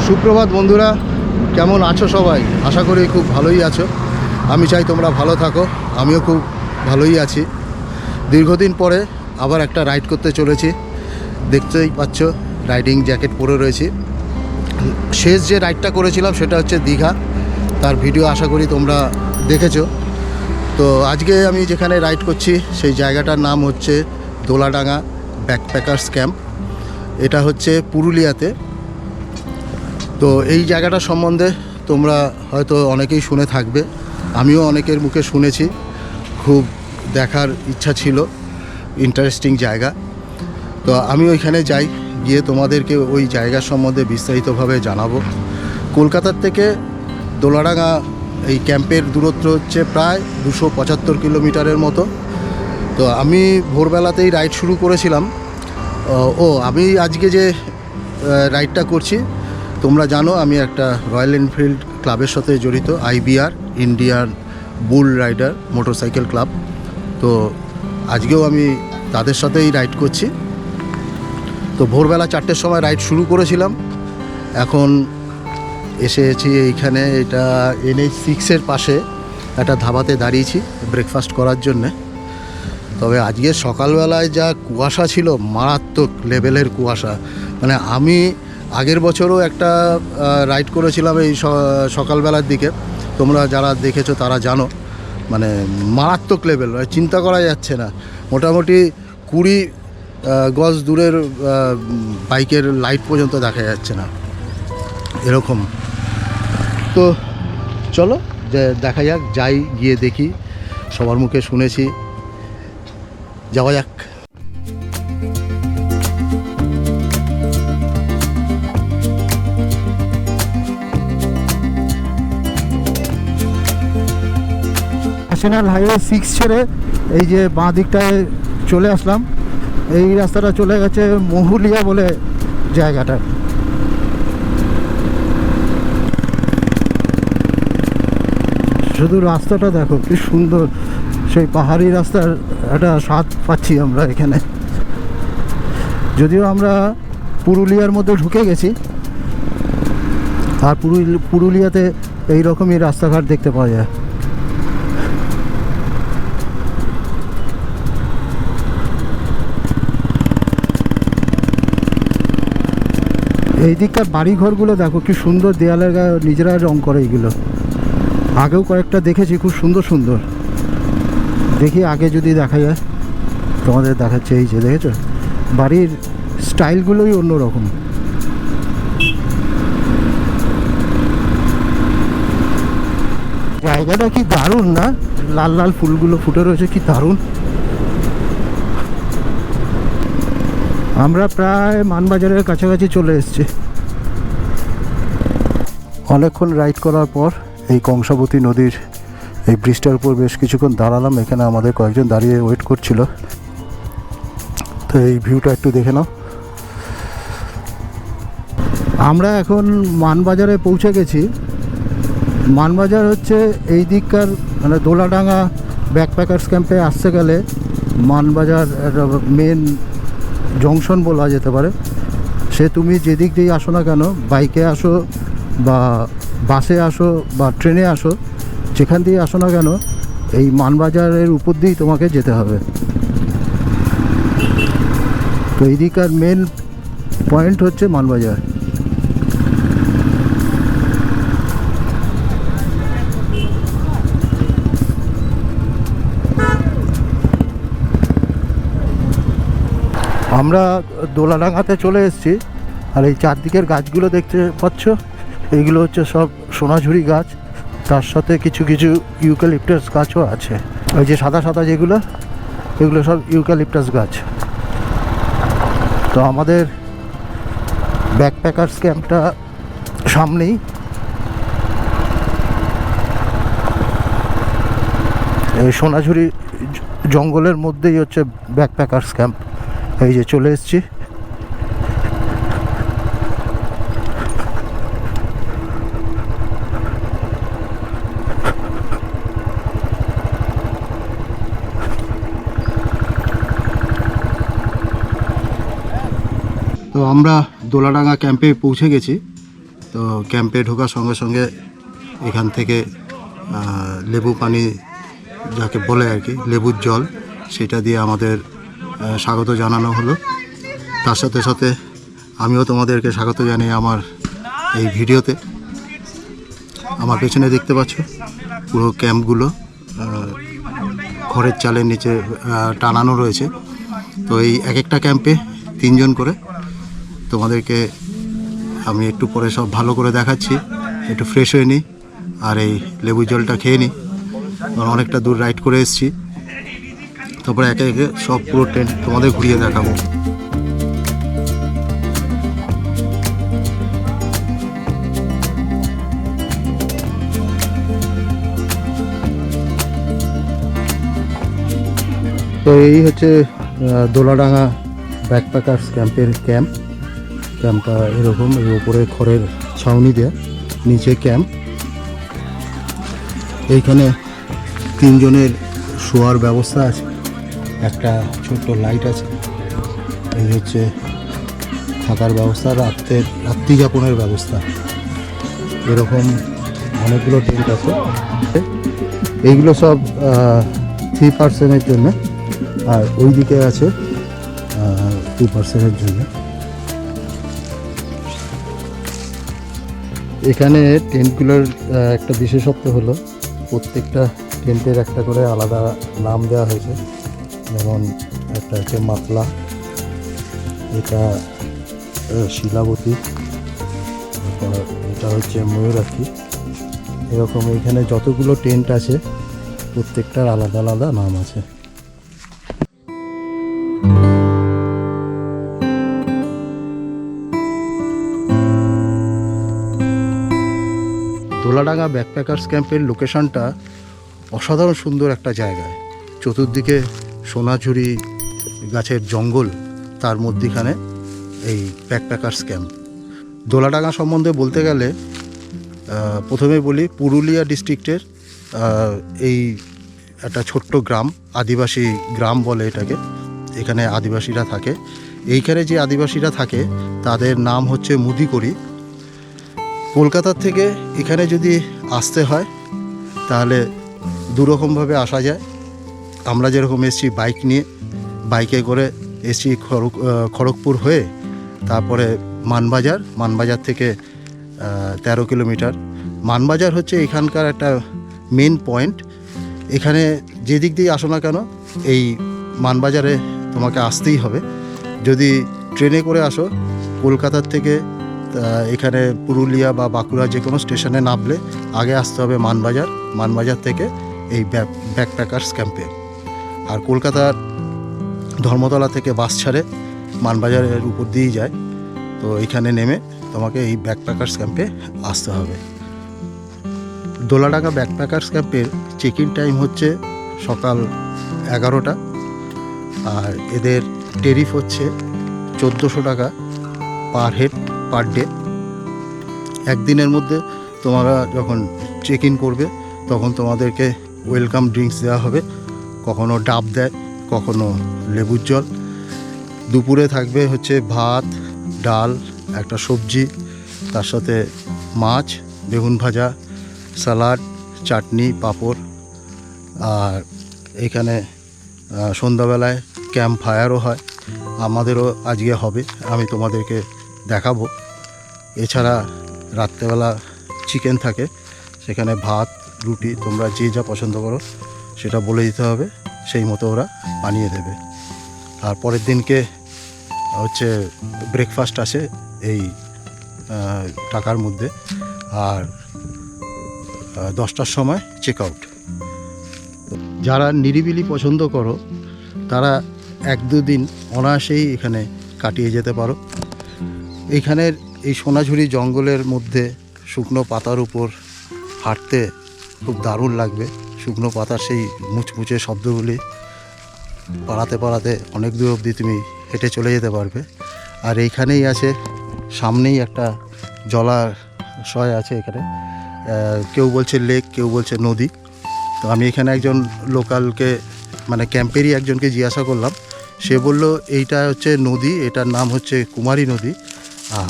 সুপ্রভাত বন্ধুরা, কেমন আছো সবাই? আশা করি খুব ভালোই আছো। আমি চাই তোমরা ভালো থাকো, আমিও খুব ভালোই আছি। দীর্ঘদিন পরে আবার একটা রাইড করতে চলেছি। দেখতেই পাচ্ছ রাইডিং জ্যাকেট পরে রয়েছি। শেষ যে রাইডটা করেছিলাম সেটা হচ্ছে দীঘা, তার ভিডিও আশা করি তোমরা দেখেছো। তো আজকে আমি যেখানে রাইড করছি সেই জায়গাটার নাম হচ্ছে দোলাডাঙ্গা ব্যাকপ্যাকার্স ক্যাম্প। এটা হচ্ছে পুরুলিয়াতে। তো এই জায়গাটা সম্বন্ধে তোমরা হয়তো অনেকেই শুনে থাকবে, আমিও অনেকের মুখে শুনেছি। খুব দেখার ইচ্ছা ছিল, ইন্টারেস্টিং জায়গা। তো আমি ওইখানে যাই, গিয়ে তোমাদেরকে ওই জায়গার সম্বন্ধে বিস্তারিতভাবে জানাবো। কলকাতার থেকে দোলাডাঙ্গা এই ক্যাম্পের দূরত্ব হচ্ছে প্রায় 275 কিলোমিটারের মতো। তো আমি ভোরবেলাতেই রাইড শুরু করেছিলাম। আমি আজকে যে রাইডটা করছি, তোমরা জানো আমি একটা রয়্যাল এনফিল্ড ক্লাবের সাথে জড়িত, IBR ইন্ডিয়ান বুল রাইডার মোটরসাইকেল ক্লাব। তো আজকেও আমি তাদের সাথেই রাইড করছি। তো ভোরবেলা 4টের সময় রাইড শুরু করেছিলাম। এখন এসেছি এইখানে, এটা NH6-এর পাশে একটা ধাবাতে দাঁড়িয়েছি ব্রেকফাস্ট করার জন্যে। তবে আজকে সকালবেলায় যা কুয়াশা ছিল, মারাত্মক লেভেলের কুয়াশা। মানে আমি আগের বছরও একটা রাইড করেছিলাম এই সকালবেলার দিকে, তোমরা যারা দেখেছো তারা জানো। মানে মারাত্মক লেভেল, চিন্তা করা যাচ্ছে না। মোটামুটি 20 গজ দূরের বাইকের লাইট পর্যন্ত দেখা যাচ্ছে না, এরকম। তো চলো দেখা যাক, যাই, গিয়ে দেখি। সবার মুখে শুনেছি, যাওয়া যাক। ন্যাশনাল হাইওয়ে 6 ছেড়ে এই যে বাঁ দিকটায় চলে আসলাম। এই রাস্তাটা চলে গেছে মহুলিয়া বলে জায়গাটা। শুধু রাস্তাটা দেখো কি সুন্দর, সেই পাহাড়ি রাস্তার একটা স্বাদ পাচ্ছি আমরা এখানে। যদিও আমরা পুরুলিয়ার মধ্যে ঢুকে গেছি, আর পুরুলিয়াতে এইরকমই রাস্তাঘাট দেখতে পাওয়া যায়। এই দিককার বাড়িঘরগুলো দেখো কি সুন্দর, দেয়ালের গায়ে নিজেরা রং করে এইগুলো। আগেও কয়েকটা দেখেছি, খুব সুন্দর সুন্দর। দেখি আগে যদি দেখা যায়, তোমাদের দেখাচ্ছে। এই যে দেখেছো, বাড়ির স্টাইলগুলোই অন্যরকম। জায়গাটা কি দারুণ না? লাল লাল ফুলগুলো ফুটে রয়েছে, কি দারুণ। আমরা প্রায় মানবাজারের কাছাকাছি চলে এসেছি। অনেকক্ষণ রাইড করার পর এই কংসাবতী নদীর এই ব্রিজটার উপর বেশ কিছুক্ষণ দাঁড়ালাম। এখানে আমাদের কয়েকজন দাঁড়িয়ে ওয়েট করছিল। তো এই ভিউটা একটু দেখে নাও। আমরা এখন মানবাজারে পৌঁছে গেছি। মানবাজার হচ্ছে এই দিককার, মানে দোলাডাঙ্গা ব্যাকপ্যাকার্স ক্যাম্পে আসতে গেলে মানবাজার মেন জংশন বলা যেতে পারে। সে তুমি যেদিক দিয়ে আসো না কেন, বাইকে আসো বা বাসে আসো বা ট্রেনে আসো, যেখান দিয়ে আসো না কেন, এই মানবাজারের উপর দিয়েই তোমাকে যেতে হবে। তো এই দিককার মেন পয়েন্ট হচ্ছে মানবাজার। আমরা দোলাডাঙ্গাতে চলে এসেছি। আর এই চারদিকের গাছগুলো দেখতে পাচ্ছ, এইগুলো হচ্ছে সব সোনাঝুরি গাছ। তার সাথে কিছু কিছু ইউক্যালিপটাস গাছও আছে। ওই যে সাদা সাদা যেগুলো, এগুলো সব ইউক্যালিপটাস গাছ। তো আমাদের ব্যাকপ্যাকার্স ক্যাম্পটা সামনেই। এই সোনাঝুরি জঙ্গলের মধ্যেই হচ্ছে ব্যাকপ্যাকার্স ক্যাম্প। এই যে চলে এসেছি। তো আমরা দোলাডাঙ্গা ক্যাম্পে পৌঁছে গেছি। তো ক্যাম্পে ঢোকার সঙ্গে সঙ্গে এখান থেকে লেবু পানি যাকে বলে আর কি, লেবুর জল, সেটা দিয়ে আমাদের স্বাগত জানানো হলো। তার সাথে সাথে আমিও তোমাদেরকে স্বাগত জানাই আমার এই ভিডিওতে। আমার পেছনে দেখতে পাচ্ছ পুরো ক্যাম্পগুলো খড়ের চালের নিচে টানানো রয়েছে। তো এই এক একটা ক্যাম্পে 3 জন করে। তোমাদেরকে আমি একটু পরে সব ভালো করে দেখাচ্ছি। একটু ফ্রেশ হয়ে নিই আর এই লেবু জলটা খেয়ে নিই, কারণ অনেকটা দূর রাইড করে এসেছি। তারপরে একে একে সব পুরো টেন্ট তোমাদের ঘুরিয়ে দেখাবো। তো এই হচ্ছে দোলাডাঙ্গা ব্যাকপ্যাকার্স ক্যাম্পের ক্যাম্পটা এরকম, এর উপরে খড়ের ছাউনি দেয়া, নিচে ক্যাম্প। এইখানে 3 জনের শোয়ার ব্যবস্থা আছে, একটা ছোট্ট লাইট আছে। এই হচ্ছে থাকার ব্যবস্থা, রাত্রি যাপনের ব্যবস্থা। এরকম অনেকগুলো টেন্ট আছে। এইগুলো সব 3 পার্সনের জন্য, আর ওই দিকে আছে 2 পার্সনের জন্য। এখানে টেন্টগুলোর একটা বিশেষত্ব হলো প্রত্যেকটা টেন্টের একটা করে আলাদা নাম দেওয়া হয়েছে। যেমন একটা হচ্ছে মাতলা, এটা শিলাবতী, এটা হচ্ছে ময়ূরাক্ষী। এরকম এখানে যতগুলো টেন্ট আছে প্রত্যেকটার আলাদা আলাদা নাম আছে। দোলাডাঙ্গা ব্যাকপ্যাকার্স ক্যাম্পের লোকেশনটা অসাধারণ সুন্দর একটা জায়গায়। চতুর্দিকে সোনাঝুরি গাছের জঙ্গল, তার মধ্যিখানে এই ব্যাকপ্যাকার্স ক্যাম্প। দোলাডাঙ্গা সম্বন্ধে বলতে গেলে প্রথমে বলি পুরুলিয়া ডিস্ট্রিক্টের এই একটা ছোট্ট গ্রাম, আদিবাসী গ্রাম বলে এটাকে। এখানে আদিবাসীরা থাকে। এইখানে যে আদিবাসীরা থাকে তাদের নাম হচ্ছে মুদিকরি। কলকাতার থেকে এখানে যদি আসতে হয় তাহলে দুরকমভাবে আসা যায়। আমরা যেরকম এসছি বাইক নিয়ে, বাইকে করে এসছি খড়গপুর হয়ে, তারপরে মানবাজার থেকে 13 কিলোমিটার। মানবাজার হচ্ছে এখানকার একটা মেন পয়েন্ট। এখানে যে দিক দিয়ে আসো না কেন এই মানবাজারে তোমাকে আসতেই হবে। যদি ট্রেনে করে আসো কলকাতার থেকে এখানে পুরুলিয়া বা বাঁকুড়া যে কোনো স্টেশনে নামলে আগে আসতে হবে মানবাজার থেকে এই ব্যাকপ্যাকার্স ক্যাম্পে। আর কলকাতার ধর্মতলা থেকে বাস ছাড়ে মানবাজারের উপর দিয়েই যায়। তো এখানে নেমে তোমাকে এই ব্যাকপ্যাকার্স ক্যাম্পে আসতে হবে। দোলাডাঙ্গা ব্যাকপ্যাকার্স ক্যাম্পের চেক ইন টাইম হচ্ছে সকাল 11টা, আর এদের টেরিফ হচ্ছে 1400 টাকা পার হেড পার ডে। একদিনের মধ্যে তোমরা যখন চেক ইন করবে তখন তোমাদেরকে ওয়েলকাম ড্রিঙ্কস দেওয়া হবে। কখনো ডাব দেয়, কখনো লেবুর জল। দুপুরে থাকবে হচ্ছে ভাত, ডাল, একটা সবজি, তার সাথে মাছ, বেগুন ভাজা, স্যালাড, চাটনি, পাঁপড়। আর এখানে সন্ধ্যাবেলায় ক্যাম্প ফায়ারও হয়, আমাদেরও আজকে হবে, আমি তোমাদেরকে দেখাবো। এছাড়া রাত্রেবেলা চিকেন থাকে, সেখানে ভাত, রুটি, তোমরা যে যা পছন্দ করো সেটা বলে দিতে হবে, সেই মতো ওরা বানিয়ে দেবে। আর পরের দিনকে হচ্ছে ব্রেকফাস্ট আছে এই টাকার মধ্যে, আর 10টার সময় চেক আউট। যারা নিরিবিলি পছন্দ করো তারা 1-2 দিন অনায়াসেই এখানে কাটিয়ে যেতে পারো। এইখানের এই সোনাঝুরি জঙ্গলের মধ্যে শুকনো পাতার উপর হাঁটতে খুব দারুণ লাগবে। শুকনো পাতার সেই মুচমুচে শব্দগুলি পাড়াতে অনেক দূর অবধি তুমি হেঁটে চলে যেতে পারবে। আর এইখানেই আছে, সামনেই একটা জলাশয় আছে। এখানে কেউ বলছে লেক, কেউ বলছে নদী। তো আমি এখানে একজন লোকালকে, মানে ক্যাম্পেরই একজনকে জিজ্ঞাসা করলাম। সে বলল এইটা হচ্ছে নদী, এটার নাম হচ্ছে কুমারী নদী।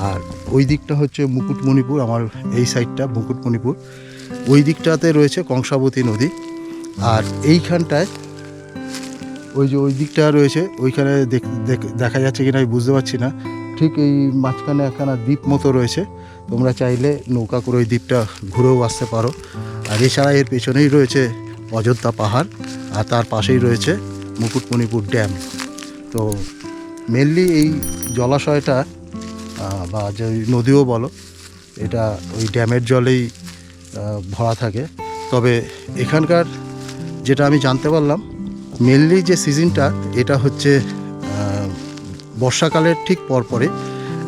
আর ওই দিকটা হচ্ছে মুকুটমণিপুর, আমার এই সাইডটা মুকুটমণিপুর, ওই দিকটাতে রয়েছে কংসাবতী নদী। আর এইখানটায় ওই যে ওই দিকটা রয়েছে, ওইখানে দেখা যাচ্ছে কিনা আমি বুঝতে পারছি না, ঠিক এই মাঝখানে একখানা দ্বীপ মতো রয়েছে, তোমরা চাইলে নৌকা করে ওই দ্বীপটা ঘুরেও আসতে পারো। আর এছাড়া এর পেছনেই রয়েছে অযোধ্যা পাহাড়, আর তার পাশেই রয়েছে মুকুটমণিপুর ড্যাম। তো মেনলি এই জলাশয়টা বা যে নদীও বলো, এটা ওই ড্যামের জলেই ভরা থাকে। তবে এখানকার যেটা আমি জানতে পারলাম, মেনলি যে সিজনটা এটা হচ্ছে বর্ষাকালের ঠিক পরপরে।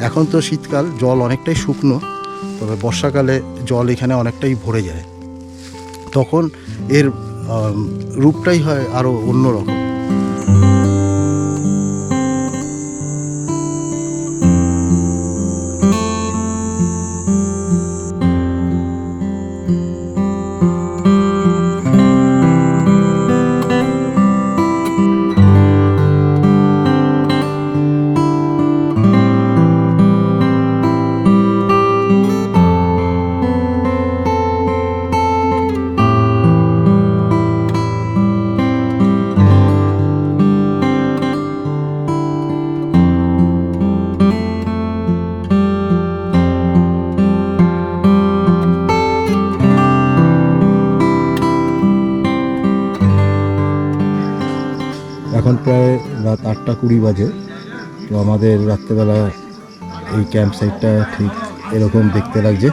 এখন তো শীতকাল, জল অনেকটাই শুকনো, তবে বর্ষাকালে জল এখানে অনেকটাই ভরে যায়, তখন এর রূপটাই হয় আরও অন্যরকম। এখন প্রায় রাত 8:20 বাজে। তো আমাদের রাত্রেবেলা এই ক্যাম্প সাইটটা ঠিক এরকম দেখতে লাগছে।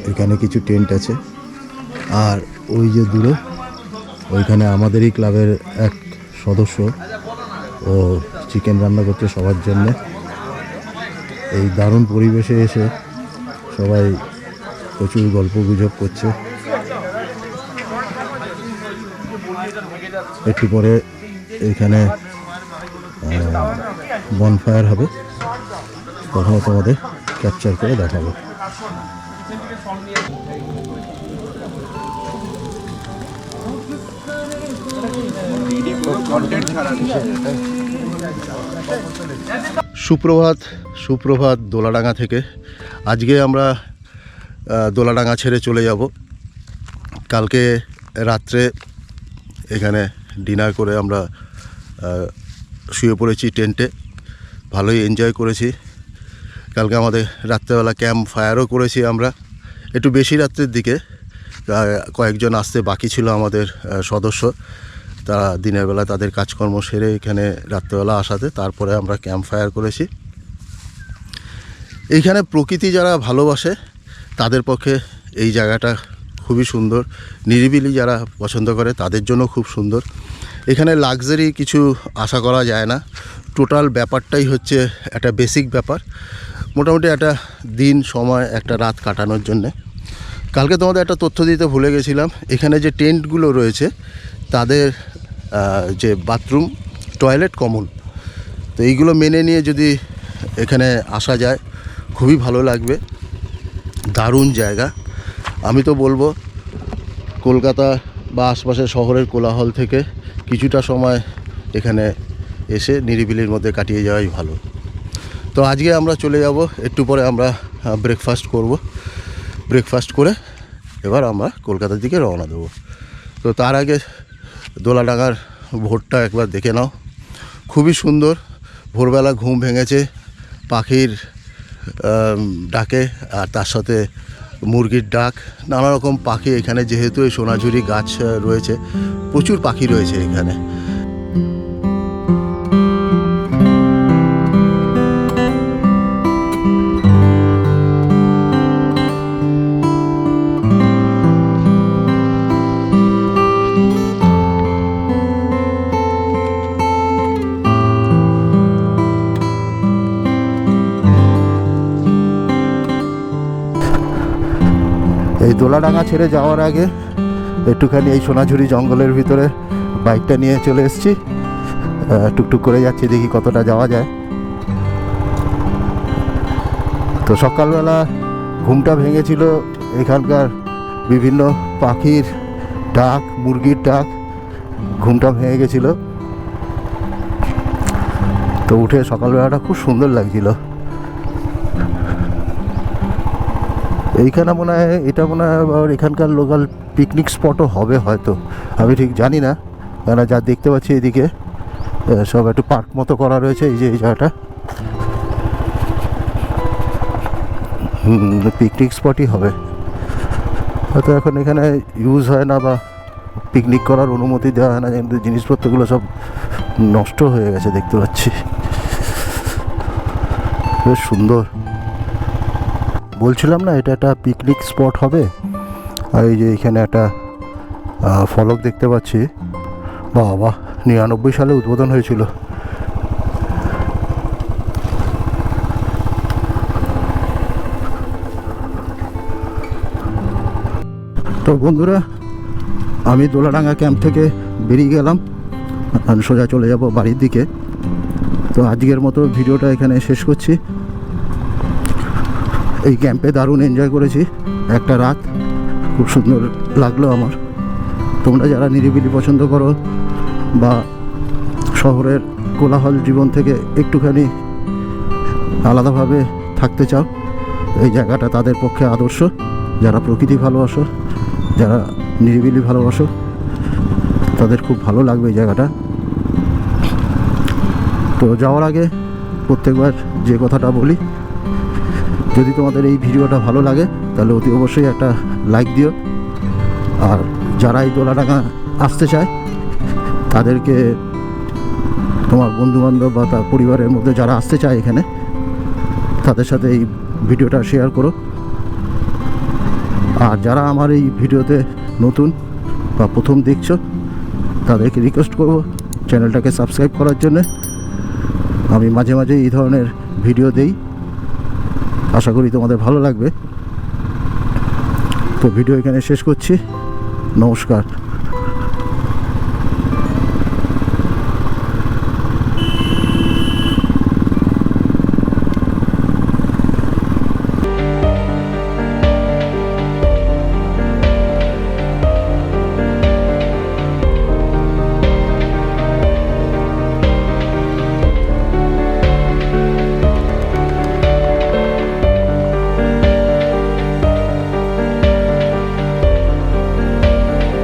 এখানে কিছু টেন্ট আছে, আর ওই যে দূরে ওইখানে আমাদেরই ক্লাবের এক সদস্য ও চিকেন রান্না করছে সবার জন্য। এই দারুণ পরিবেশে এসে সবাই প্রচুর গল্প গুজব করছে। একটু পরে এইখানে বনফায়ার হবে, তখন তোমাদের ক্যাপচার করে দেখাবো। সুপ্রভাত দোলাডাঙ্গা থেকে। আজকে আমরা দোলাডাঙ্গা ছেড়ে চলে যাব। কালকে রাত্রে এখানে ডিনার করে আমরা শুয়ে পড়েছি টেন্টে, ভালোই এনজয় করেছি। কালকে আমাদের রাত্রেবেলা ক্যাম্প ফায়ারও করেছি আমরা, একটু বেশি রাত্রের দিকে। কয়েকজন আসতে বাকি ছিল আমাদের সদস্য, তারা দিনের বেলা তাদের কাজকর্ম সেরে এখানে রাত্রেবেলা আসাতে তারপরে আমরা ক্যাম্প ফায়ার করেছি। এইখানে প্রকৃতি যারা ভালোবাসে তাদের পক্ষে এই জায়গাটা খুবই সুন্দর, নিরিবিলি যারা পছন্দ করে তাদের জন্য খুব সুন্দর। এখানে লাক্সারি কিছু আশা করা যায় না, টোটাল ব্যাপারটাই হচ্ছে একটা বেসিক ব্যাপার, মোটামুটি একটা দিন সময় একটা রাত কাটানোর জন্যে। কালকে তোমাদের একটা তথ্য দিতে ভুলে গেছিলাম, এখানে যে টেন্টগুলো রয়েছে তাদের যে বাথরুম টয়লেট কমন, তো এইগুলো মেনে নিয়ে যদি এখানে আসা যায় খুবই ভালো লাগবে। দারুণ জায়গা। আমি তো বলবো কলকাতা বা আশপাশের শহরের কোলাহল থেকে কিছুটা সময় এখানে এসে নিরিবিলির মধ্যে কাটিয়ে যাওয়াই ভালো। তো আজকে আমরা চলে যাব, একটু পরে আমরা ব্রেকফাস্ট করব, ব্রেকফাস্ট করে এবার আমরা কলকাতার দিকে রওনা দেবো। তো তার আগে দোলাডাঙ্গার ভোরটা একবার দেখে নাও, খুবই সুন্দর। ভোরবেলা ঘুম ভেঙেছে পাখির ডাকে, আর তার সাথে মুরগির ডাক, নানা রকম পাখি এখানে, যেহেতু এই সোনাঝুরি গাছ রয়েছে, প্রচুর পাখি রয়েছে এখানে। এই দোলাডাঙ্গা ছেড়ে যাওয়ার আগে একটুখানি এই সোনাঝুরি জঙ্গলের ভিতরে বাইকটা নিয়ে চলে এসেছি, টুকটুক করে যাচ্ছি, দেখি কতটা যাওয়া যায়। তো সকালবেলা ঘুমটা ভেঙেছিল এখানকার বিভিন্ন পাখির ডাক, মুরগির ডাক, ঘুমটা ভেঙে গেছিল। তো উঠে সকালবেলাটা খুব সুন্দর লাগছিল। এইখানে মনে হয় এটা মনে হয় আবার এখানকার লোকাল পিকনিক স্পটও হবে হয়তো, আমি ঠিক জানি না, কেন যা দেখতে পাচ্ছি এদিকে সব একটু পার্ক মতো করা রয়েছে। এই যে এই জায়গাটা পিকনিক স্পটই হবে হয়তো। এখন এখানে ইউজ হয় না বা পিকনিক করার অনুমতি দেওয়া হয় না, কিন্তু জিনিসপত্রগুলো সব নষ্ট হয়ে গেছে দেখতে পাচ্ছি। বেশ সুন্দর, বলছিলাম না এটা একটা পিকনিক স্পট হবে। আর এই যে এখানে একটা ফলক দেখতে পাচ্ছি, বাবা 99 সালে উদ্বোধন হয়েছিল। তো বন্ধুরা, আমি দোলাডাঙ্গা ক্যাম্প থেকে বেরিয়ে গেলাম, আমি সোজা চলে যাব বাড়ির দিকে। তো আজকের মতো ভিডিওটা এখানে শেষ করছি। এই ক্যাম্পে দারুণ এনজয় করেছি, একটা রাত খুব সুন্দর লাগলো আমার। তোমরা যারা নিরিবিলি পছন্দ করো বা শহরের কোলাহল জীবন থেকে একটুখানি আলাদাভাবে থাকতে চাও, এই জায়গাটা তাদের পক্ষে আদর্শ। যারা প্রকৃতি ভালোবাসো, যারা নিরিবিলি ভালোবাসো, তাদের খুব ভালো লাগবে এই জায়গাটা। তো যাওয়ার আগে প্রত্যেকবার যে কথাটা বলি, যদি তোমাদের এই ভিডিওটা ভালো লাগে তাহলে অতি অবশ্যই একটা লাইক দিও। আর যারা এই দোলাডাঙ্গা আসতে চায় তাদেরকে, তোমার বন্ধুবান্ধব বা তার পরিবারের মধ্যে যারা আসতে চায় এখানে, তাদের সাথে এই ভিডিওটা শেয়ার করো। আর যারা আমার এই ভিডিওতে নতুন বা প্রথম দেখছো, তাদেরকে রিকোয়েস্ট করব চ্যানেলটাকে সাবস্ক্রাইব করার জন্যে। আমি মাঝে মাঝে এই ধরনের ভিডিও দেই, আশা করি তোমাদের ভালো লাগবে। তো ভিডিও এখানে শেষ করছি, নমস্কার।